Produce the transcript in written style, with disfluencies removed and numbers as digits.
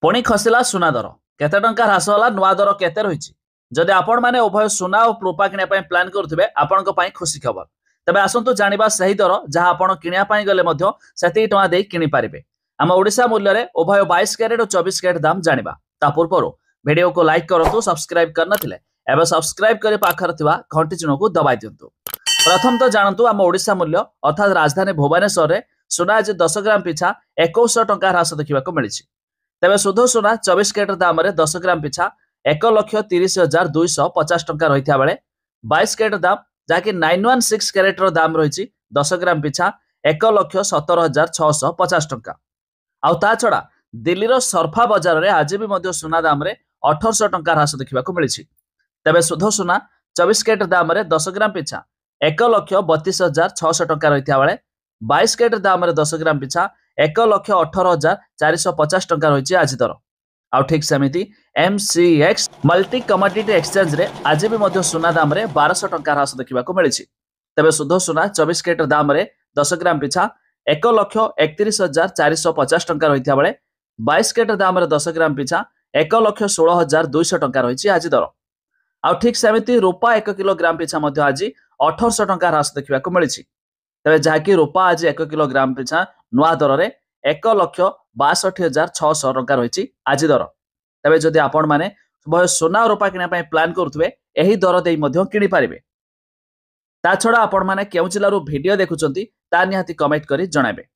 पुणी खसला सुना दर केते टंका ह्रास होला नुआ दर केते रही जदि आपण माने उभय सुना और रूपा किनिया प्लान करुथिबे आपणको पई खुशी खबर तबे आसंतु जानिबा सही दर जहां आपण किनिया पई गले मध्य सेति टका देई किनि पारिबे। आम ओडिसा मूल्य रे उभय 22 कैरेट और 24 कैरेट दाम जानिबा ता पूर्वरु वीडियो को लाइक करंतु सब्सक्राइब करनथिले एबे सब्सक्राइब करि पाखर थिबा घंटी चिन्ह को दबाइ दियंतु। प्रथम तो जानतु आम ओडिसा मूल्य अर्थात राजधानी भुवनेश्वर रे सुना आज 10 ग्राम पिछा 2100 टंका ह्रास देखा मिली। तेरे शुद्ध सुना 24 कैरेट दाम 10 ग्राम पिछा 1,30,250 टंका रही बेले 22 कैरेट दाम जहाँकि 916 कैरेट दाम रही 10 ग्राम पिछा 1,17,650 टंका। आउ ता छड़ा दिल्लीर सरफा बजार में आज भी सुना दाम 1800 टंका ह्रास देखा मिली। तेरे शुद्ध सुना 24 कैरेट दाम 10 ग्राम पिछा 1,32,600 टंका रही बेले 22 कैरेट दाम 10 ग्राम पिछा 1,18,450 टंका रही आज दर। आउ ठीक सेमिति MCX मल्टी कमोडिटी एक्सचेंज रे आज भी सुना दाम 1200 टंका ह्रास देखा मिली। तेरे शुद्ध सुना 24 कैरेट दाम 10 ग्राम पिछा 1,31,450 टंका रही बेले 22 कैरेट दाम 10 ग्राम पिछा 1,16,200 टंका रही आज दर। आउ ठीक सेमिति रूपा 1 किलोग्राम पिछा आज 1800 टंका ह्रास देखा मिली। तेरे जहाँकि रूपा आज 1 किलोग्राम पिछा नुआ दर में 1,62,600 टंका रही आज दर। तेरे जदि आपण माने सोना रूपा किना प्लान करुवे यही दर दे किनि पारिबे। ता छड़ा आपण माने केउ जिल्लारू वीडियो देखुचंती ता निहाती कमेंट करी जणाबे।